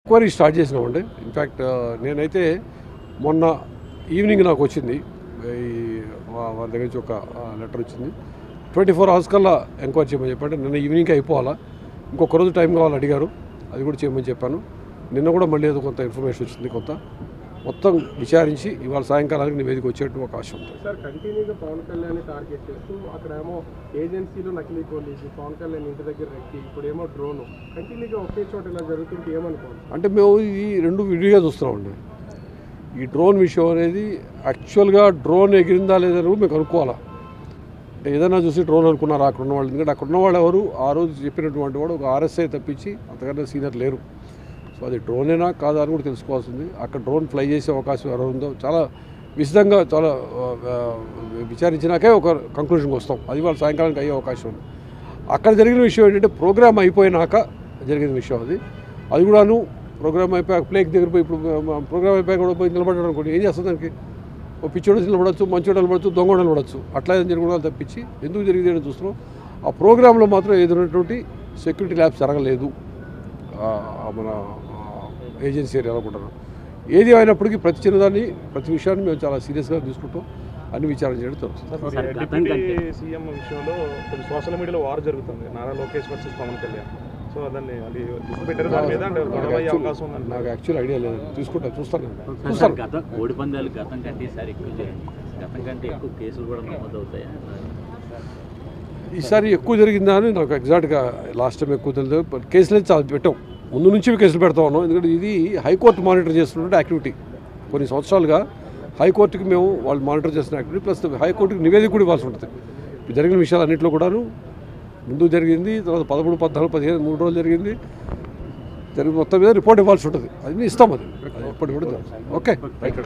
Enquiry start చేసినామండి. In fact నేనైతే మొన్న ఈవినింగ్ నాకు వచ్చింది, వాళ్ళ దగ్గర నుంచి ఒక లెటర్ వచ్చింది. 24 hours కల్లా ఎంక్వైరీ చేయమని చెప్పండి. నిన్న ఈవినింగ్కి అయిపోవాలా, ఇంకొక రోజు టైం కావాలి అడిగారు, అది కూడా చేయమని చెప్పాను. నిన్న కూడా మళ్ళీ ఏదో కొంత ఇన్ఫర్మేషన్ వచ్చింది, కొంత మొత్తం విచారించి ఇవాళ సాయంకాలానికి నివేదిక వచ్చేట్టు అవకాశం ఉంది. సార్, కంటిన్యూగా పవన్ కళ్యాణ్ టార్గెట్ చేస్తూ అక్కడేమో ఏజెన్సీలో నకిలీ పోలీసు, పవన్ కళ్యాణ్ ఇంటి దగ్గర రెక్కి, ఇప్పుడేమో డ్రోను, కంటిన్యూగా ఒకే చోట ఇలా జరుగుతుంటే ఏమనుకోండి. అంటే మేము ఈ రెండు విడిగా చూస్తున్నామండి. ఈ డ్రోన్ విషయం అనేది యాక్చువల్గా డ్రోన్ ఎగిరిందా లేదని మేము కనుక్కోవాలా. అంటే ఏదైనా చూసి డ్రోన్ అనుకున్నారు అక్కడ ఉన్న వాళ్ళు, ఎందుకంటే అక్కడ ఉన్న వాళ్ళు ఎవరు ఆ రోజు చెప్పినటువంటి వాడు ఒక RSI తప్పించి అంతకన్నా సీనియర్ లేరు. సో అది డ్రోనేనా కాదా అని కూడా తెలుసుకోవాల్సింది. అక్కడ డ్రోన్ ఫ్లై చేసే అవకాశం ఎవరు ఉందో చాలా విశదంగా చాలా విచారించినాకే ఒక కంక్లూషన్కి వస్తాం. అది వాళ్ళు సాయంకాలానికి అయ్యే అవకాశం ఉంది. అక్కడ జరిగిన విషయం ఏంటంటే ప్రోగ్రామ్ అయిపోయినాక జరిగిన విషయం అది కూడాను. ప్రోగ్రామ్ అయిపోయాక ప్లేక్ దగ్గర పోయి, ఇప్పుడు ప్రోగ్రామ్ అయిపోయాక కూడా పోయి నిలబడ్డాడు అనుకోండి, ఏం చేస్తుంది దానికి? ఓ పిచ్చోడు నిలబడచ్చు, మంచోడు నిలబడచ్చు, దొంగ నిలబడచ్చు. అట్లా ఏదైనా జరగడం తప్పించి ఎందుకు జరిగింది అని చూస్తున్నాం. ఆ ప్రోగ్రాంలో మాత్రం ఏదైనటువంటి సెక్యూరిటీ ల్యాబ్స్ జరగలేదు మన ఏజెన్సీ ఏరియా అనుకుంటున్నాం. ఏది అయినప్పటికీ ప్రతి చిన్నదాన్ని, ప్రతి విషయాన్ని మేము చాలా సీరియస్గా తీసుకుంటాం, అన్ని విచారణ చేయడం జరుగుతుంది. డిప్యూటీ సీఎం విషయంలో సోషల్ మీడియాలో వార్ జరుగుతుంది, నారా లోకేష్ వర్సెస్ పవన్ కళ్యాణ్. సో దాన్ని అది పెట్టారు, దాని మీద అవకాశం ఉంది. నాకు యాక్చువల్ ఐడియా లేదు, చూసుకుంటా చూస్తాను. కోడి పందాలు గతం కంటే ఈసారి ఎక్కువ జరిగింది, గతం కంటే ఎక్కువ కేసులు కూడా నమోదవుతాయా? ఈసారి ఎక్కువ జరిగిందా అని నాకు ఎగ్జాక్ట్గా లాస్ట్ టైం ఎక్కువ తెలియదు. కేసులు చాలా పెట్టాం, ముందు నుంచి కేసులు పెడతా ఉన్నాం. ఎందుకంటే ఇది హైకోర్టు మానిటర్ చేస్తున్నటువంటి యాక్టివిటీ. కొన్ని సంవత్సరాలుగా హైకోర్టుకి మేము వాళ్ళు మానిటర్ చేస్తున్న యాక్టివిటీ, ప్లస్ హైకోర్టుకి నివేదిక కూడా ఇవ్వాల్సి ఉంటుంది. జరిగిన విషయాలు అన్నింటిలో కూడాను ముందు జరిగింది, తర్వాత 13, 14, 15 3 రోజులు జరిగింది. మొత్తం మీద రిపోర్ట్ ఇవ్వాల్సి ఉంటుంది. అది ఇస్తాం, అది ఎప్పటికి కూడా. Okay, right.